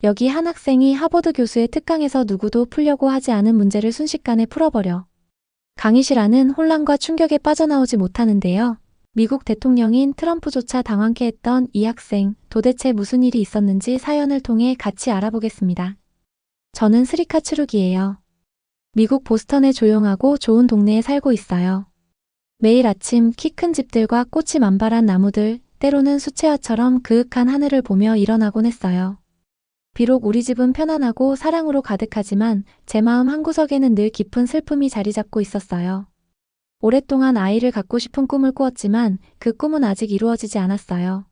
여기 한 학생이 하버드 교수의 특강에서 누구도 풀려고 하지 않은 문제를 순식간에 풀어버려 강의실 안은 혼란과 충격에 빠져나오지 못하는데요. 미국 대통령인 트럼프조차 당황케 했던 이 학생, 도대체 무슨 일이 있었는지 사연을 통해 같이 알아보겠습니다. 저는 스리카 추룩이에요. 미국 보스턴의 조용하고 좋은 동네에 살고 있어요. 매일 아침 키 큰 집들과 꽃이 만발한 나무들, 때로는 수채화처럼 그윽한 하늘을 보며 일어나곤 했어요. 비록 우리 집은 편안하고 사랑으로 가득하지만 제 마음 한구석에는 늘 깊은 슬픔이 자리 잡고 있었어요. 오랫동안 아이를 갖고 싶은 꿈을 꾸었지만 그 꿈은 아직 이루어지지 않았어요.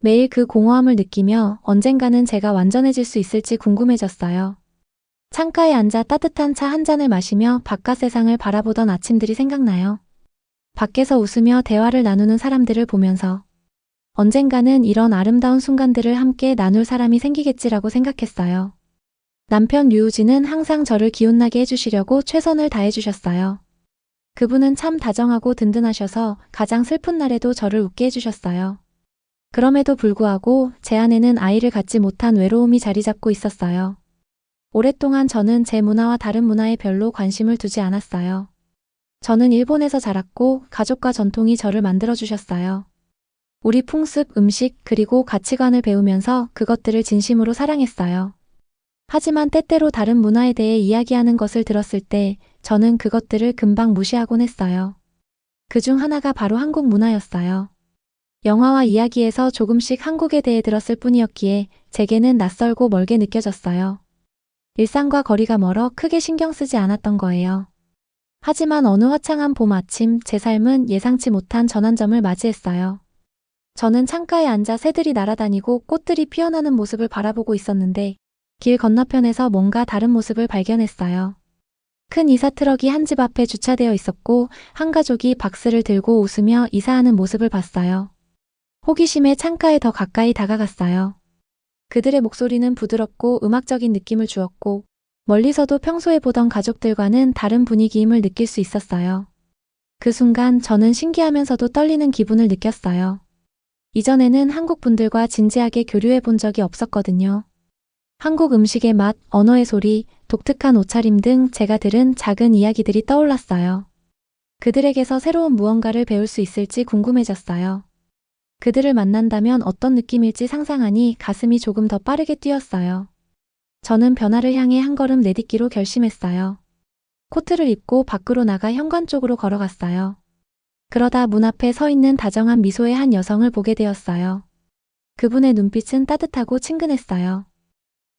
매일 그 공허함을 느끼며 언젠가는 제가 완전해질 수 있을지 궁금해졌어요. 창가에 앉아 따뜻한 차 한 잔을 마시며 바깥 세상을 바라보던 아침들이 생각나요. 밖에서 웃으며 대화를 나누는 사람들을 보면서 언젠가는 이런 아름다운 순간들을 함께 나눌 사람이 생기겠지라고 생각했어요. 남편 류우진은 항상 저를 기운나게 해주시려고 최선을 다해주셨어요. 그분은 참 다정하고 든든하셔서 가장 슬픈 날에도 저를 웃게 해주셨어요. 그럼에도 불구하고 제 안에는 아이를 갖지 못한 외로움이 자리 잡고 있었어요. 오랫동안 저는 제 문화와 다른 문화에 별로 관심을 두지 않았어요. 저는 일본에서 자랐고 가족과 전통이 저를 만들어주셨어요. 우리 풍습, 음식, 그리고 가치관을 배우면서 그것들을 진심으로 사랑했어요. 하지만 때때로 다른 문화에 대해 이야기하는 것을 들었을 때 저는 그것들을 금방 무시하곤 했어요. 그중 하나가 바로 한국 문화였어요. 영화와 이야기에서 조금씩 한국에 대해 들었을 뿐이었기에 제게는 낯설고 멀게 느껴졌어요. 일상과 거리가 멀어 크게 신경 쓰지 않았던 거예요. 하지만 어느 화창한 봄 아침 제 삶은 예상치 못한 전환점을 맞이했어요. 저는 창가에 앉아 새들이 날아다니고 꽃들이 피어나는 모습을 바라보고 있었는데 길 건너편에서 뭔가 다른 모습을 발견했어요. 큰 이사 트럭이 한 집 앞에 주차되어 있었고 한 가족이 박스를 들고 웃으며 이사하는 모습을 봤어요. 호기심에 창가에 더 가까이 다가갔어요. 그들의 목소리는 부드럽고 음악적인 느낌을 주었고 멀리서도 평소에 보던 가족들과는 다른 분위기임을 느낄 수 있었어요. 그 순간 저는 신기하면서도 떨리는 기분을 느꼈어요. 이전에는 한국 분들과 진지하게 교류해 본 적이 없었거든요. 한국 음식의 맛, 언어의 소리, 독특한 옷차림 등 제가 들은 작은 이야기들이 떠올랐어요. 그들에게서 새로운 무언가를 배울 수 있을지 궁금해졌어요. 그들을 만난다면 어떤 느낌일지 상상하니 가슴이 조금 더 빠르게 뛰었어요. 저는 변화를 향해 한 걸음 내딛기로 결심했어요. 코트를 입고 밖으로 나가 현관 쪽으로 걸어갔어요. 그러다 문 앞에 서 있는 다정한 미소의 한 여성을 보게 되었어요. 그분의 눈빛은 따뜻하고 친근했어요.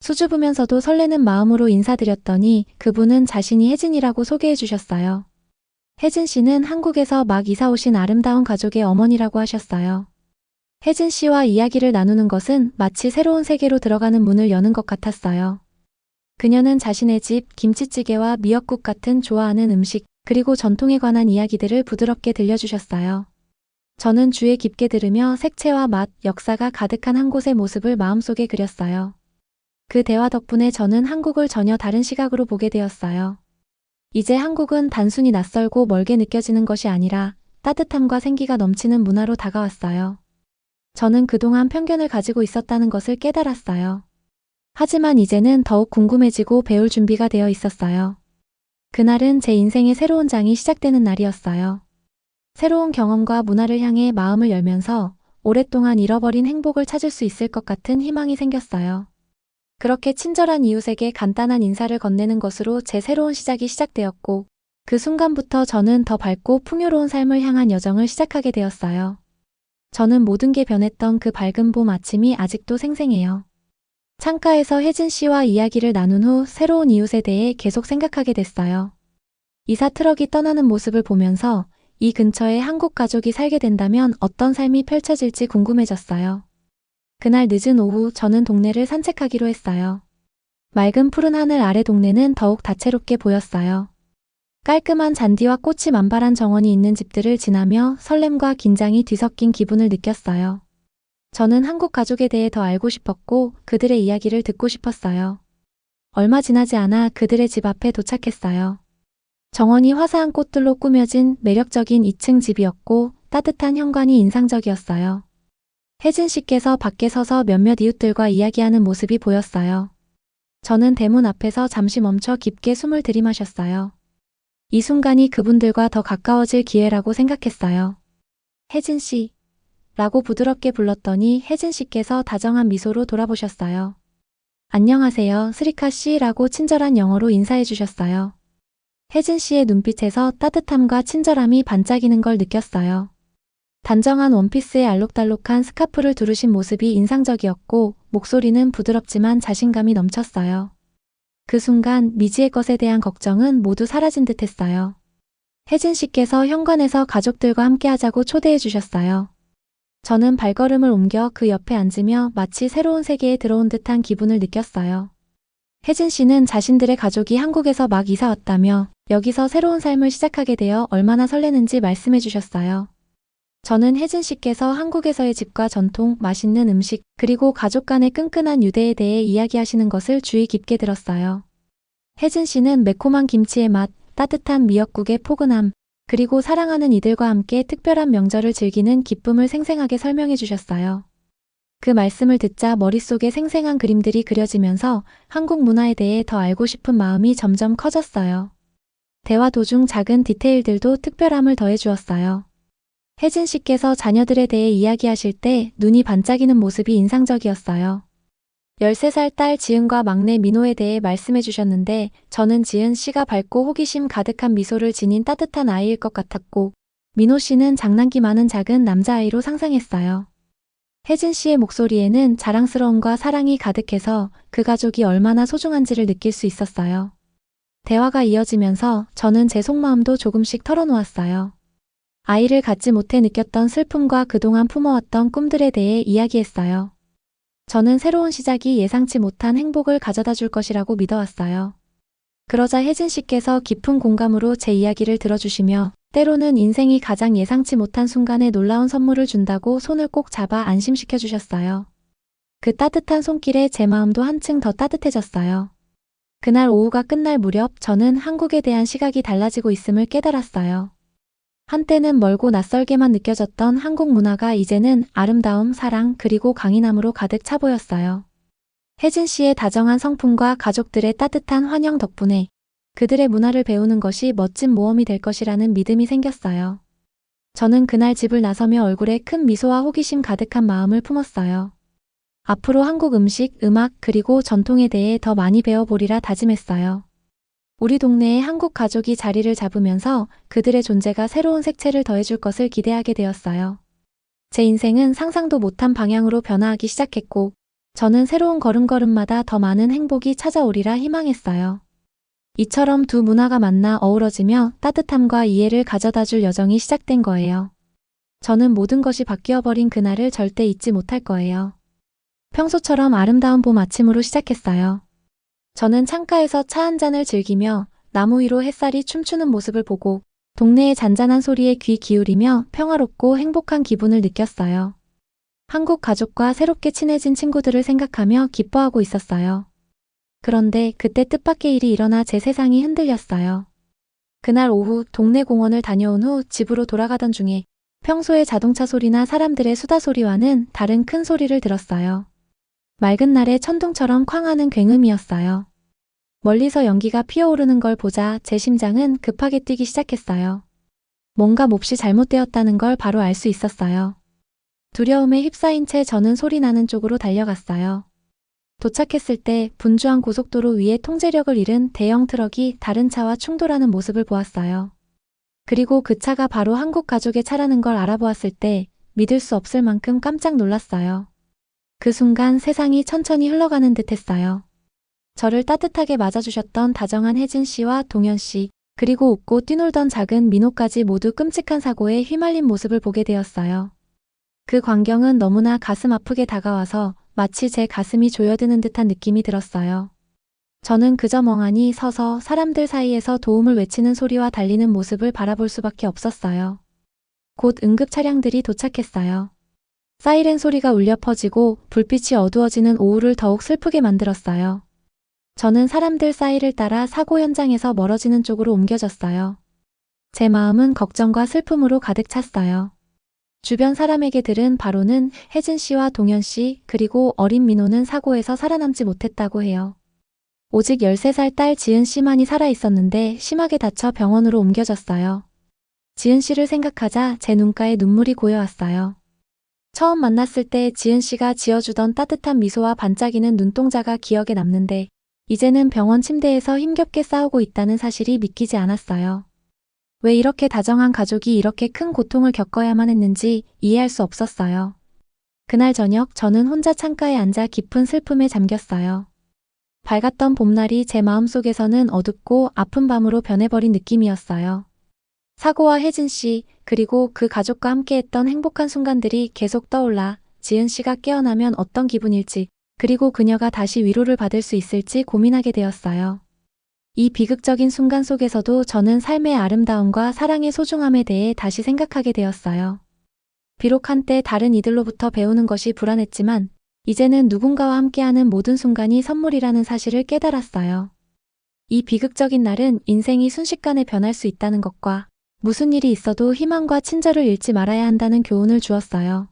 수줍으면서도 설레는 마음으로 인사드렸더니 그분은 자신이 혜진이라고 소개해 주셨어요. 혜진 씨는 한국에서 막 이사 오신 아름다운 가족의 어머니라고 하셨어요. 혜진 씨와 이야기를 나누는 것은 마치 새로운 세계로 들어가는 문을 여는 것 같았어요. 그녀는 자신의 집, 김치찌개와 미역국 같은 좋아하는 음식, 그리고 전통에 관한 이야기들을 부드럽게 들려주셨어요. 저는 주에 깊게 들으며 색채와 맛, 역사가 가득한 한 곳의 모습을 마음속에 그렸어요. 그 대화 덕분에 저는 한국을 전혀 다른 시각으로 보게 되었어요. 이제 한국은 단순히 낯설고 멀게 느껴지는 것이 아니라 따뜻함과 생기가 넘치는 문화로 다가왔어요. 저는 그동안 편견을 가지고 있었다는 것을 깨달았어요. 하지만 이제는 더욱 궁금해지고 배울 준비가 되어 있었어요. 그날은 제 인생의 새로운 장이 시작되는 날이었어요. 새로운 경험과 문화를 향해 마음을 열면서 오랫동안 잃어버린 행복을 찾을 수 있을 것 같은 희망이 생겼어요. 그렇게 친절한 이웃에게 간단한 인사를 건네는 것으로 제 새로운 시작이 시작되었고 그 순간부터 저는 더 밝고 풍요로운 삶을 향한 여정을 시작하게 되었어요. 저는 모든 게 변했던 그 밝은 봄 아침이 아직도 생생해요. 창가에서 혜진 씨와 이야기를 나눈 후 새로운 이웃에 대해 계속 생각하게 됐어요. 이사 트럭이 떠나는 모습을 보면서 이 근처에 한국 가족이 살게 된다면 어떤 삶이 펼쳐질지 궁금해졌어요. 그날 늦은 오후 저는 동네를 산책하기로 했어요. 맑은 푸른 하늘 아래 동네는 더욱 다채롭게 보였어요. 깔끔한 잔디와 꽃이 만발한 정원이 있는 집들을 지나며 설렘과 긴장이 뒤섞인 기분을 느꼈어요. 저는 한국 가족에 대해 더 알고 싶었고 그들의 이야기를 듣고 싶었어요. 얼마 지나지 않아 그들의 집 앞에 도착했어요. 정원이 화사한 꽃들로 꾸며진 매력적인 2층 집이었고 따뜻한 현관이 인상적이었어요. 혜진 씨께서 밖에 서서 몇몇 이웃들과 이야기하는 모습이 보였어요. 저는 대문 앞에서 잠시 멈춰 깊게 숨을 들이마셨어요. 이 순간이 그분들과 더 가까워질 기회라고 생각했어요. 혜진 씨, 라고 부드럽게 불렀더니 혜진 씨께서 다정한 미소로 돌아보셨어요. 안녕하세요, 스리카 씨라고 친절한 영어로 인사해 주셨어요. 혜진 씨의 눈빛에서 따뜻함과 친절함이 반짝이는 걸 느꼈어요. 단정한 원피스에 알록달록한 스카프를 두르신 모습이 인상적이었고 목소리는 부드럽지만 자신감이 넘쳤어요. 그 순간 미지의 것에 대한 걱정은 모두 사라진 듯 했어요. 혜진 씨께서 현관에서 가족들과 함께 하자고 초대해 주셨어요. 저는 발걸음을 옮겨 그 옆에 앉으며 마치 새로운 세계에 들어온 듯한 기분을 느꼈어요. 혜진 씨는 자신들의 가족이 한국에서 막 이사 왔다며 여기서 새로운 삶을 시작하게 되어 얼마나 설레는지 말씀해 주셨어요. 저는 혜진 씨께서 한국에서의 집과 전통, 맛있는 음식, 그리고 가족 간의 끈끈한 유대에 대해 이야기하시는 것을 주의 깊게 들었어요. 혜진 씨는 매콤한 김치의 맛, 따뜻한 미역국의 포근함, 그리고 사랑하는 이들과 함께 특별한 명절을 즐기는 기쁨을 생생하게 설명해 주셨어요. 그 말씀을 듣자 머릿속에 생생한 그림들이 그려지면서 한국 문화에 대해 더 알고 싶은 마음이 점점 커졌어요. 대화 도중 작은 디테일들도 특별함을 더해 주었어요. 혜진 씨께서 자녀들에 대해 이야기하실 때 눈이 반짝이는 모습이 인상적이었어요. 13살 딸 지은과 막내 민호에 대해 말씀해 주셨는데 저는 지은 씨가 밝고 호기심 가득한 미소를 지닌 따뜻한 아이일 것 같았고 민호 씨는 장난기 많은 작은 남자아이로 상상했어요. 혜진 씨의 목소리에는 자랑스러움과 사랑이 가득해서 그 가족이 얼마나 소중한지를 느낄 수 있었어요. 대화가 이어지면서 저는 제 속마음도 조금씩 털어놓았어요. 아이를 갖지 못해 느꼈던 슬픔과 그동안 품어왔던 꿈들에 대해 이야기했어요. 저는 새로운 시작이 예상치 못한 행복을 가져다 줄 것이라고 믿어왔어요. 그러자 혜진 씨께서 깊은 공감으로 제 이야기를 들어주시며 때로는 인생이 가장 예상치 못한 순간에 놀라운 선물을 준다고 손을 꼭 잡아 안심시켜 주셨어요. 그 따뜻한 손길에 제 마음도 한층 더 따뜻해졌어요. 그날 오후가 끝날 무렵 저는 한국에 대한 시각이 달라지고 있음을 깨달았어요. 한때는 멀고 낯설게만 느껴졌던 한국 문화가 이제는 아름다움, 사랑, 그리고 강인함으로 가득 차 보였어요. 혜진 씨의 다정한 성품과 가족들의 따뜻한 환영 덕분에 그들의 문화를 배우는 것이 멋진 모험이 될 것이라는 믿음이 생겼어요. 저는 그날 집을 나서며 얼굴에 큰 미소와 호기심 가득한 마음을 품었어요. 앞으로 한국 음식, 음악, 그리고 전통에 대해 더 많이 배워보리라 다짐했어요. 우리 동네에 한국 가족이 자리를 잡으면서 그들의 존재가 새로운 색채를 더해줄 것을 기대하게 되었어요. 제 인생은 상상도 못한 방향으로 변화하기 시작했고 저는 새로운 걸음걸음마다 더 많은 행복이 찾아오리라 희망했어요. 이처럼 두 문화가 만나 어우러지며 따뜻함과 이해를 가져다줄 여정이 시작된 거예요. 저는 모든 것이 바뀌어버린 그날을 절대 잊지 못할 거예요. 평소처럼 아름다운 봄 아침으로 시작했어요. 저는 창가에서 차 한 잔을 즐기며 나무 위로 햇살이 춤추는 모습을 보고 동네의 잔잔한 소리에 귀 기울이며 평화롭고 행복한 기분을 느꼈어요. 한국 가족과 새롭게 친해진 친구들을 생각하며 기뻐하고 있었어요. 그런데 그때 뜻밖의 일이 일어나 제 세상이 흔들렸어요. 그날 오후 동네 공원을 다녀온 후 집으로 돌아가던 중에 평소의 자동차 소리나 사람들의 수다 소리와는 다른 큰 소리를 들었어요. 맑은 날에 천둥처럼 쾅하는 굉음이었어요. 멀리서 연기가 피어오르는 걸 보자 제 심장은 급하게 뛰기 시작했어요. 뭔가 몹시 잘못되었다는 걸 바로 알 수 있었어요. 두려움에 휩싸인 채 저는 소리 나는 쪽으로 달려갔어요. 도착했을 때 분주한 고속도로 위에 통제력을 잃은 대형 트럭이 다른 차와 충돌하는 모습을 보았어요. 그리고 그 차가 바로 한국 가족의 차라는 걸 알아보았을 때 믿을 수 없을 만큼 깜짝 놀랐어요. 그 순간 세상이 천천히 흘러가는 듯 했어요. 저를 따뜻하게 맞아주셨던 다정한 혜진 씨와 동현 씨, 그리고 웃고 뛰놀던 작은 민호까지 모두 끔찍한 사고에 휘말린 모습을 보게 되었어요. 그 광경은 너무나 가슴 아프게 다가와서 마치 제 가슴이 조여드는 듯한 느낌이 들었어요. 저는 그저 멍하니 서서 사람들 사이에서 도움을 외치는 소리와 달리는 모습을 바라볼 수밖에 없었어요. 곧 응급 차량들이 도착했어요. 사이렌 소리가 울려 퍼지고 불빛이 어두워지는 오후를 더욱 슬프게 만들었어요. 저는 사람들 사이를 따라 사고 현장에서 멀어지는 쪽으로 옮겨졌어요. 제 마음은 걱정과 슬픔으로 가득 찼어요. 주변 사람에게 들은 바로는 혜진 씨와 동현 씨 그리고 어린 민호는 사고에서 살아남지 못했다고 해요. 오직 13살 딸 지은 씨만이 살아있었는데 심하게 다쳐 병원으로 옮겨졌어요. 지은 씨를 생각하자 제 눈가에 눈물이 고여왔어요. 처음 만났을 때 지은 씨가 지어주던 따뜻한 미소와 반짝이는 눈동자가 기억에 남는데 이제는 병원 침대에서 힘겹게 싸우고 있다는 사실이 믿기지 않았어요. 왜 이렇게 다정한 가족이 이렇게 큰 고통을 겪어야만 했는지 이해할 수 없었어요. 그날 저녁 저는 혼자 창가에 앉아 깊은 슬픔에 잠겼어요. 밝았던 봄날이 제 마음속에서는 어둡고 아픈 밤으로 변해버린 느낌이었어요. 사고와 혜진 씨, 그리고 그 가족과 함께했던 행복한 순간들이 계속 떠올라 지은 씨가 깨어나면 어떤 기분일지, 그리고 그녀가 다시 위로를 받을 수 있을지 고민하게 되었어요. 이 비극적인 순간 속에서도 저는 삶의 아름다움과 사랑의 소중함에 대해 다시 생각하게 되었어요. 비록 한때 다른 이들로부터 배우는 것이 불안했지만 이제는 누군가와 함께하는 모든 순간이 선물이라는 사실을 깨달았어요. 이 비극적인 날은 인생이 순식간에 변할 수 있다는 것과 무슨 일이 있어도 희망과 친절을 잃지 말아야 한다는 교훈을 주었어요.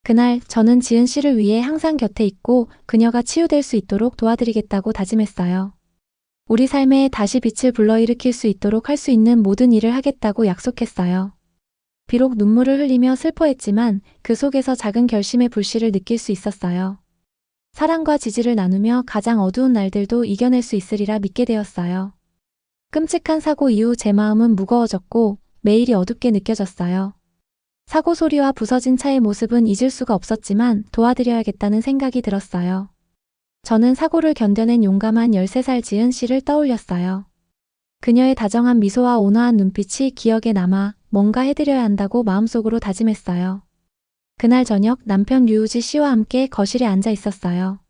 그날 저는 지은 씨를 위해 항상 곁에 있고 그녀가 치유될 수 있도록 도와드리겠다고 다짐했어요. 우리 삶에 다시 빛을 불러일으킬 수 있도록 할 수 있는 모든 일을 하겠다고 약속했어요. 비록 눈물을 흘리며 슬퍼했지만 그 속에서 작은 결심의 불씨를 느낄 수 있었어요. 사랑과 지지를 나누며 가장 어두운 날들도 이겨낼 수 있으리라 믿게 되었어요. 끔찍한 사고 이후 제 마음은 무거워졌고 매일이 어둡게 느껴졌어요. 사고 소리와 부서진 차의 모습은 잊을 수가 없었지만 도와드려야겠다는 생각이 들었어요. 저는 사고를 견뎌낸 용감한 13살 지은 씨를 떠올렸어요. 그녀의 다정한 미소와 온화한 눈빛이 기억에 남아 뭔가 해드려야 한다고 마음속으로 다짐했어요. 그날 저녁 남편 류우지 씨와 함께 거실에 앉아 있었어요.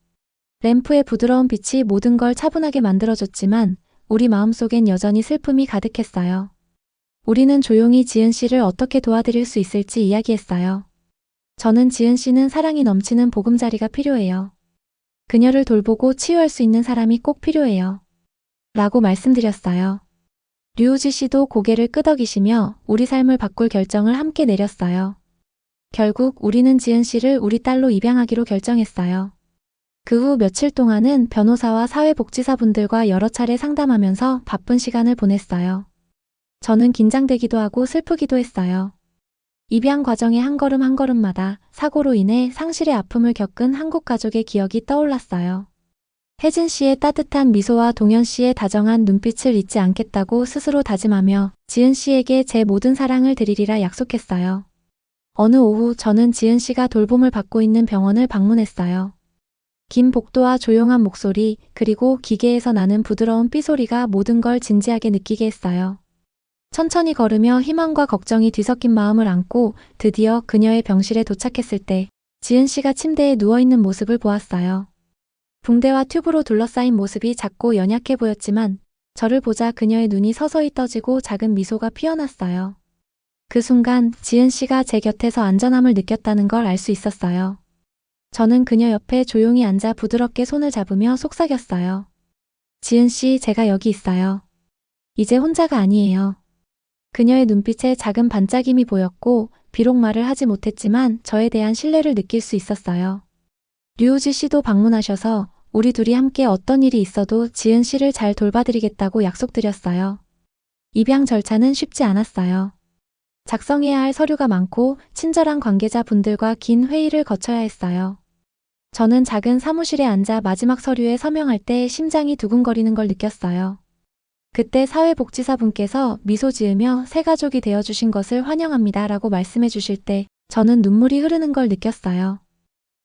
램프의 부드러운 빛이 모든 걸 차분하게 만들어줬지만 우리 마음속엔 여전히 슬픔이 가득했어요. 우리는 조용히 지은 씨를 어떻게 도와드릴 수 있을지 이야기했어요. 저는 지은 씨는 사랑이 넘치는 보금자리가 필요해요. 그녀를 돌보고 치유할 수 있는 사람이 꼭 필요해요. 라고 말씀드렸어요. 류우지 씨도 고개를 끄덕이시며 우리 삶을 바꿀 결정을 함께 내렸어요. 결국 우리는 지은 씨를 우리 딸로 입양하기로 결정했어요. 그 후 며칠 동안은 변호사와 사회복지사분들과 여러 차례 상담하면서 바쁜 시간을 보냈어요. 저는 긴장되기도 하고 슬프기도 했어요. 입양 과정의 한 걸음 한 걸음마다 사고로 인해 상실의 아픔을 겪은 한국 가족의 기억이 떠올랐어요. 혜진 씨의 따뜻한 미소와 동현 씨의 다정한 눈빛을 잊지 않겠다고 스스로 다짐하며 지은 씨에게 제 모든 사랑을 드리리라 약속했어요. 어느 오후 저는 지은 씨가 돌봄을 받고 있는 병원을 방문했어요. 긴 복도와 조용한 목소리, 그리고 기계에서 나는 부드러운 삐소리가 모든 걸 진지하게 느끼게 했어요. 천천히 걸으며 희망과 걱정이 뒤섞인 마음을 안고 드디어 그녀의 병실에 도착했을 때 지은 씨가 침대에 누워있는 모습을 보았어요. 붕대와 튜브로 둘러싸인 모습이 작고 연약해 보였지만 저를 보자 그녀의 눈이 서서히 떠지고 작은 미소가 피어났어요. 그 순간 지은 씨가 제 곁에서 안전함을 느꼈다는 걸 알 수 있었어요. 저는 그녀 옆에 조용히 앉아 부드럽게 손을 잡으며 속삭였어요. 지은 씨, 제가 여기 있어요. 이제 혼자가 아니에요. 그녀의 눈빛에 작은 반짝임이 보였고 비록 말을 하지 못했지만 저에 대한 신뢰를 느낄 수 있었어요. 류우지 씨도 방문하셔서 우리 둘이 함께 어떤 일이 있어도 지은 씨를 잘 돌봐드리겠다고 약속드렸어요. 입양 절차는 쉽지 않았어요. 작성해야 할 서류가 많고 친절한 관계자분들과 긴 회의를 거쳐야 했어요. 저는 작은 사무실에 앉아 마지막 서류에 서명할 때 심장이 두근거리는 걸 느꼈어요. 그때 사회복지사분께서 미소 지으며 새 가족이 되어주신 것을 환영합니다 라고 말씀해 주실 때 저는 눈물이 흐르는 걸 느꼈어요.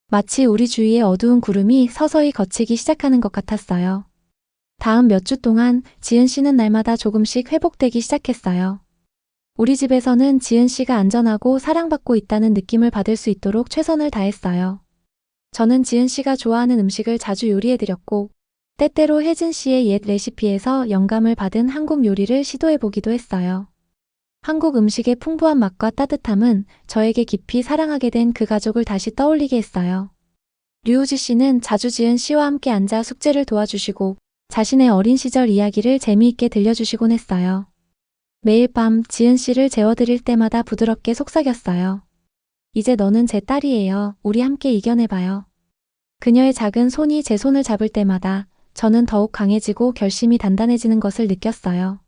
마치 우리 주위의 어두운 구름이 서서히 걷히기 시작하는 것 같았어요. 다음 몇 주 동안 지은 씨는 날마다 조금씩 회복되기 시작했어요. 우리 집에서는 지은 씨가 안전하고 사랑받고 있다는 느낌을 받을 수 있도록 최선을 다했어요. 저는 지은 씨가 좋아하는 음식을 자주 요리해드렸고 때때로 혜진 씨의 옛 레시피에서 영감을 받은 한국 요리를 시도해보기도 했어요. 한국 음식의 풍부한 맛과 따뜻함은 저에게 깊이 사랑하게 된 그 가족을 다시 떠올리게 했어요. 류우지 씨는 자주 지은 씨와 함께 앉아 숙제를 도와주시고 자신의 어린 시절 이야기를 재미있게 들려주시곤 했어요. 매일 밤 지은 씨를 재워드릴 때마다 부드럽게 속삭였어요. 이제 너는 제 딸이에요. 우리 함께 이겨내봐요. 그녀의 작은 손이 제 손을 잡을 때마다 저는 더욱 강해지고 결심이 단단해지는 것을 느꼈어요.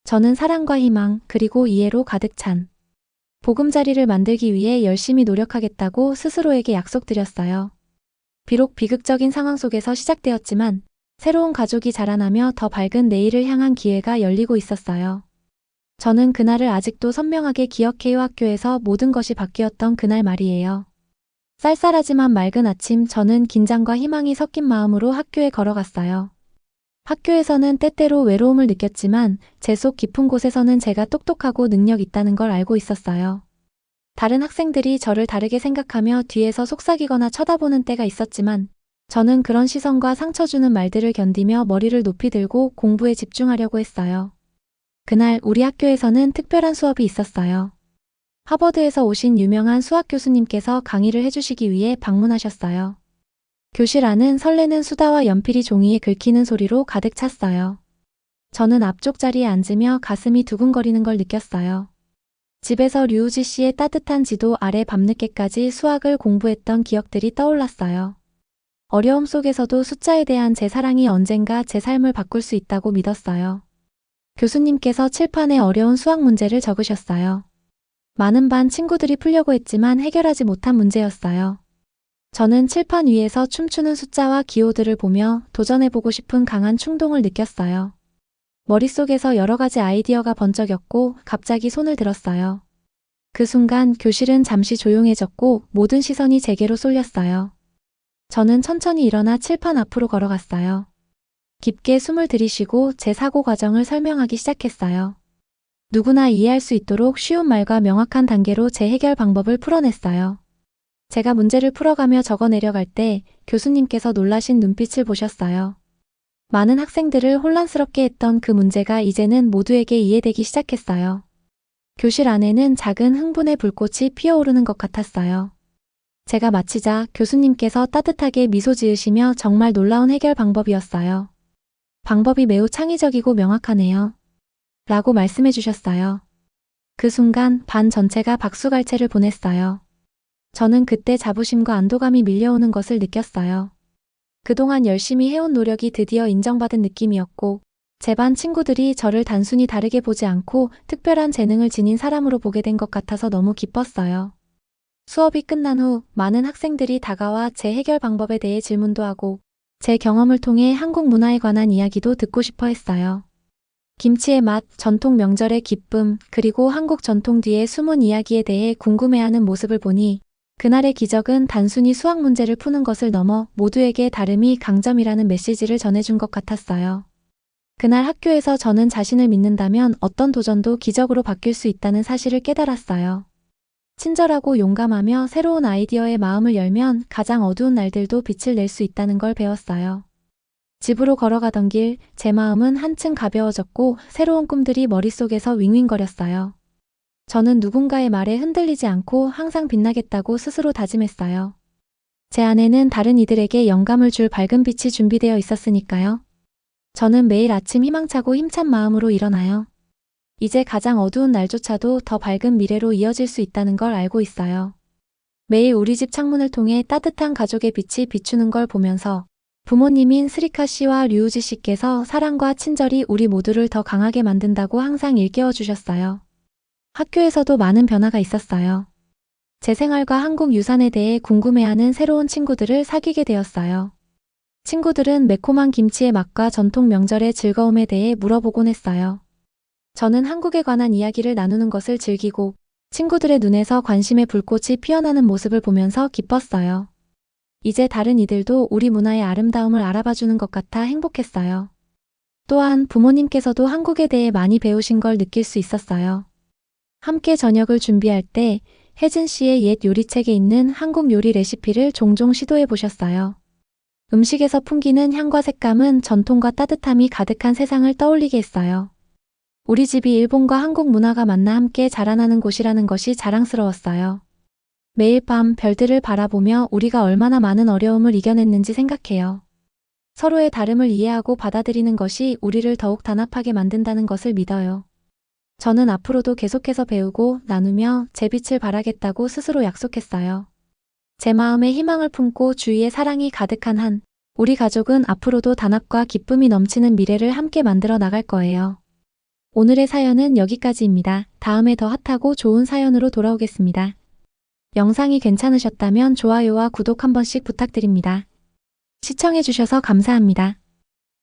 저는 사랑과 희망, 그리고 이해로 가득 찬 보금자리를 만들기 위해 열심히 노력하겠다고 스스로에게 약속드렸어요. 비록 비극적인 상황 속에서 시작되었지만 새로운 가족이 자라나며 더 밝은 내일을 향한 기회가 열리고 있었어요. 저는 그날을 아직도 선명하게 기억해요. 학교에서 모든 것이 바뀌었던 그날 말이에요. 쌀쌀하지만 맑은 아침, 저는 긴장과 희망이 섞인 마음으로 학교에 걸어갔어요. 학교에서는 때때로 외로움을 느꼈지만 제 속 깊은 곳에서는 제가 똑똑하고 능력 있다는 걸 알고 있었어요. 다른 학생들이 저를 다르게 생각하며 뒤에서 속삭이거나 쳐다보는 때가 있었지만 저는 그런 시선과 상처 주는 말들을 견디며 머리를 높이 들고 공부에 집중하려고 했어요. 그날 우리 학교에서는 특별한 수업이 있었어요. 하버드에서 오신 유명한 수학 교수님께서 강의를 해주시기 위해 방문하셨어요. 교실 안은 설레는 수다와 연필이 종이에 긁히는 소리로 가득 찼어요. 저는 앞쪽 자리에 앉으며 가슴이 두근거리는 걸 느꼈어요. 집에서 류우지 씨의 따뜻한 지도 아래 밤늦게까지 수학을 공부했던 기억들이 떠올랐어요. 어려움 속에서도 숫자에 대한 제 사랑이 언젠가 제 삶을 바꿀 수 있다고 믿었어요. 교수님께서 칠판에 어려운 수학 문제를 적으셨어요. 많은 반 친구들이 풀려고 했지만 해결하지 못한 문제였어요. 저는 칠판 위에서 춤추는 숫자와 기호들을 보며 도전해보고 싶은 강한 충동을 느꼈어요. 머릿속에서 여러 가지 아이디어가 번쩍였고 갑자기 손을 들었어요. 그 순간 교실은 잠시 조용해졌고 모든 시선이 제게로 쏠렸어요. 저는 천천히 일어나 칠판 앞으로 걸어갔어요. 깊게 숨을 들이쉬고 제 사고 과정을 설명하기 시작했어요. 누구나 이해할 수 있도록 쉬운 말과 명확한 단계로 제 해결 방법을 풀어냈어요. 제가 문제를 풀어가며 적어 내려갈 때 교수님께서 놀라신 눈빛을 보셨어요. 많은 학생들을 혼란스럽게 했던 그 문제가 이제는 모두에게 이해되기 시작했어요. 교실 안에는 작은 흥분의 불꽃이 피어오르는 것 같았어요. 제가 마치자 교수님께서 따뜻하게 미소 지으시며 정말 놀라운 해결 방법이었어요. 방법이 매우 창의적이고 명확하네요. 라고 말씀해 주셨어요. 그 순간 반 전체가 박수갈채를 보냈어요. 저는 그때 자부심과 안도감이 밀려오는 것을 느꼈어요. 그동안 열심히 해온 노력이 드디어 인정받은 느낌이었고 제 반 친구들이 저를 단순히 다르게 보지 않고 특별한 재능을 지닌 사람으로 보게 된 것 같아서 너무 기뻤어요. 수업이 끝난 후 많은 학생들이 다가와 제 해결 방법에 대해 질문도 하고 제 경험을 통해 한국 문화에 관한 이야기도 듣고 싶어 했어요. 김치의 맛, 전통 명절의 기쁨, 그리고 한국 전통 뒤의 숨은 이야기에 대해 궁금해하는 모습을 보니 그날의 기적은 단순히 수학 문제를 푸는 것을 넘어 모두에게 다름이 강점이라는 메시지를 전해준 것 같았어요. 그날 학교에서 저는 자신을 믿는다면 어떤 도전도 기적으로 바뀔 수 있다는 사실을 깨달았어요. 친절하고 용감하며 새로운 아이디어에 마음을 열면 가장 어두운 날들도 빛을 낼 수 있다는 걸 배웠어요. 집으로 걸어가던 길, 제 마음은 한층 가벼워졌고 새로운 꿈들이 머릿속에서 윙윙거렸어요. 저는 누군가의 말에 흔들리지 않고 항상 빛나겠다고 스스로 다짐했어요. 제 안에는 다른 이들에게 영감을 줄 밝은 빛이 준비되어 있었으니까요. 저는 매일 아침 희망차고 힘찬 마음으로 일어나요. 이제 가장 어두운 날조차도 더 밝은 미래로 이어질 수 있다는 걸 알고 있어요. 매일 우리 집 창문을 통해 따뜻한 가족의 빛이 비추는 걸 보면서 부모님인 스리카 씨와 류우지 씨께서 사랑과 친절이 우리 모두를 더 강하게 만든다고 항상 일깨워 주셨어요. 학교에서도 많은 변화가 있었어요. 제 생활과 한국 유산에 대해 궁금해하는 새로운 친구들을 사귀게 되었어요. 친구들은 매콤한 김치의 맛과 전통 명절의 즐거움에 대해 물어보곤 했어요. 저는 한국에 관한 이야기를 나누는 것을 즐기고 친구들의 눈에서 관심의 불꽃이 피어나는 모습을 보면서 기뻤어요. 이제 다른 이들도 우리 문화의 아름다움을 알아봐주는 것 같아 행복했어요. 또한 부모님께서도 한국에 대해 많이 배우신 걸 느낄 수 있었어요. 함께 저녁을 준비할 때 혜진 씨의 옛 요리책에 있는 한국 요리 레시피를 종종 시도해 보셨어요. 음식에서 풍기는 향과 색감은 전통과 따뜻함이 가득한 세상을 떠올리게 했어요. 우리 집이 일본과 한국 문화가 만나 함께 자라나는 곳이라는 것이 자랑스러웠어요. 매일 밤 별들을 바라보며 우리가 얼마나 많은 어려움을 이겨냈는지 생각해요. 서로의 다름을 이해하고 받아들이는 것이 우리를 더욱 단합하게 만든다는 것을 믿어요. 저는 앞으로도 계속해서 배우고 나누며 제 빛을 발하겠다고 스스로 약속했어요. 제 마음에 희망을 품고 주위에 사랑이 가득한 한 우리 가족은 앞으로도 단합과 기쁨이 넘치는 미래를 함께 만들어 나갈 거예요. 오늘의 사연은 여기까지입니다. 다음에 더 핫하고 좋은 사연으로 돌아오겠습니다. 영상이 괜찮으셨다면 좋아요와 구독 한 번씩 부탁드립니다. 시청해주셔서 감사합니다.